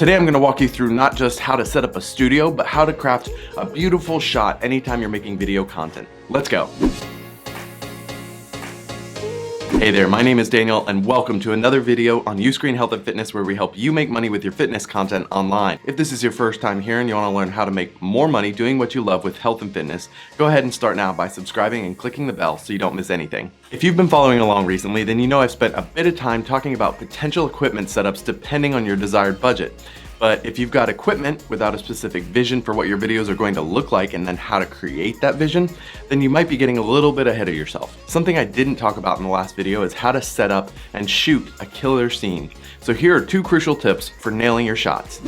Today I'm going to walk you through not just how to set up a studio, but how to craft a beautiful shot anytime you're making video content. Let's go. Hey there, my name is Daniel and welcome to another video on Uscreen Health Fitness, where we help you make money with your fitness content online. If this is your first time here and you want to learn how to make more money doing what you love with health and fitness, go ahead and start now by subscribing and clicking the bell so you don't miss anything. If you've been following along recently, then you know I've spent a bit of time talking about potential equipment setups depending on your desired budget. But if you've got equipment without a specific vision for what your videos are going to look like and then how to create that vision, then you might be getting a little bit ahead of yourself. Something I didn't talk about in the last video is how to set up and shoot a killer scene. So here are 2 crucial tips for nailing your shots.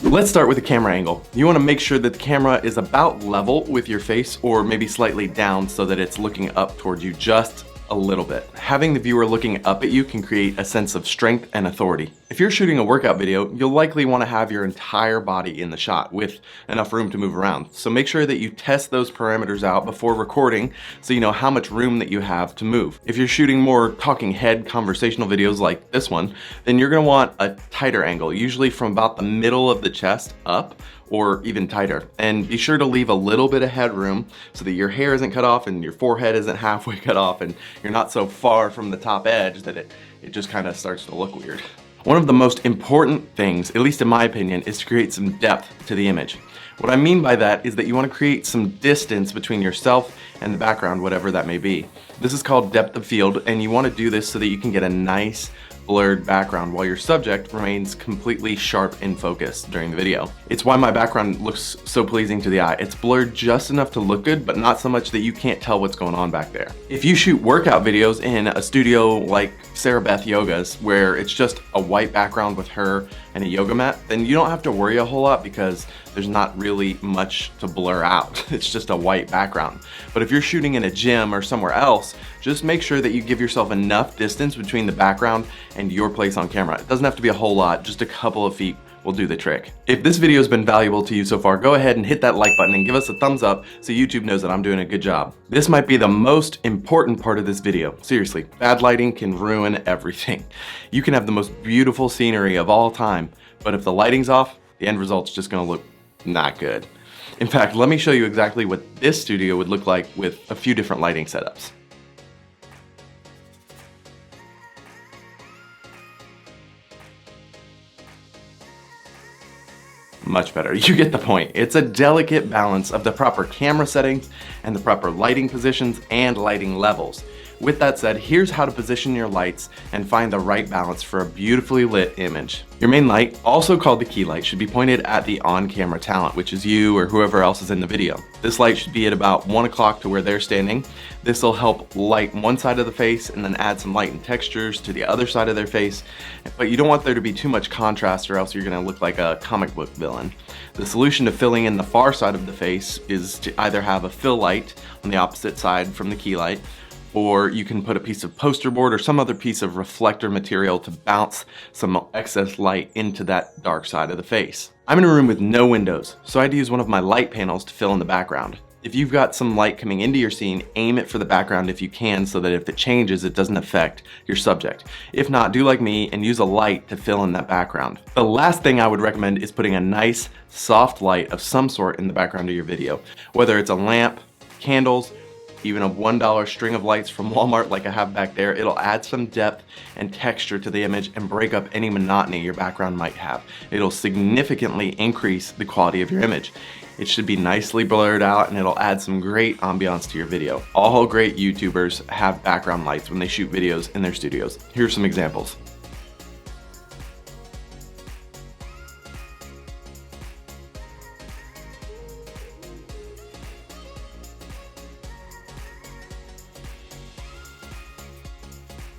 Let's start with the camera angle. You want to make sure that the camera is about level with your face, or maybe slightly down so that it's looking up towards you just a little bit. Having the viewer looking up at you can create a sense of strength and authority. If you're shooting a workout video, you'll likely want to have your entire body in the shot with enough room to move around. So make sure that you test those parameters out before recording so you know how much room that you have to move. If you're shooting more talking head conversational videos like this one, then you're going to want a tighter angle, usually from about the middle of the chest up, or even tighter. And be sure to leave a little bit of headroom so that your hair isn't cut off and your forehead isn't halfway cut off and you're not so far from the top edge that it just kind of starts to look weird. One of the most important things, at least in my opinion, is to create some depth to the image. What I mean by that is that you want to create some distance between yourself and the background, whatever that may be. This is called depth of field, and you want to do this so that you can get a nice blurred background while your subject remains completely sharp in focus during the video. It's why my background looks so pleasing to the eye. It's blurred just enough to look good, but not so much that you can't tell what's going on back there. If you shoot workout videos in a studio like Sarah Beth Yoga's, where it's just a white background with her and a yoga mat, then you don't have to worry a whole lot because there's not really much to blur out. It's just a white background. But if you're shooting in a gym or somewhere else, just make sure that you give yourself enough distance between the background and your place on camera. It doesn't have to be a whole lot, just a couple of feet will do the trick. If this video has been valuable to you so far, go ahead and hit that like button and give us a thumbs up so YouTube knows that I'm doing a good job. This might be the most important part of this video. Seriously, bad lighting can ruin everything. You can have the most beautiful scenery of all time, but if the lighting's off, the end result's just gonna look not good. In fact, let me show you exactly what this studio would look like with a few different lighting setups. Much better, you get the point. It's a delicate balance of the proper camera settings and the proper lighting positions and lighting levels. With that said, here's how to position your lights and find the right balance for a beautifully lit image. Your main light, also called the key light, should be pointed at the on-camera talent, which is you or whoever else is in the video. This light should be at about 1 o'clock to where they're standing. This will help light one side of the face and then add some light and textures to the other side of their face. But you don't want there to be too much contrast or else you're gonna look like a comic book villain. The solution to filling in the far side of the face is to either have a fill light on the opposite side from the key light, or you can put a piece of poster board or some other piece of reflector material to bounce some excess light into that dark side of the face. I'm in a room with no windows, so I had to use one of my light panels to fill in the background. If you've got some light coming into your scene, aim it for the background if you can so that if it changes, it doesn't affect your subject. If not, do like me and use a light to fill in that background. The last thing I would recommend is putting a nice, soft light of some sort in the background of your video. Whether it's a lamp, candles, even a $1 string of lights from Walmart like I have back there, it'll add some depth and texture to the image and break up any monotony your background might have. It'll significantly increase the quality of your image. It should be nicely blurred out and it'll add some great ambiance to your video. All great YouTubers have background lights when they shoot videos in their studios. Here's some examples.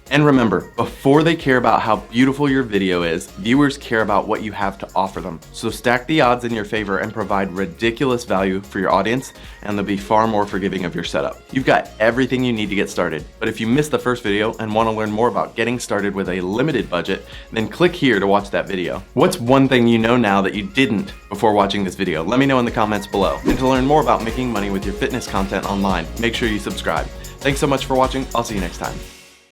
And remember, before they care about how beautiful your video is, viewers care about what you have to offer them. So stack the odds in your favor and provide ridiculous value for your audience, and they'll be far more forgiving of your setup. You've got everything you need to get started. But if you missed the first video and want to learn more about getting started with a limited budget, then click here to watch that video. What's one thing you know now that you didn't before watching this video? Let me know in the comments below. And to learn more about making money with your fitness content online, make sure you subscribe. Thanks so much for watching. I'll see you next time.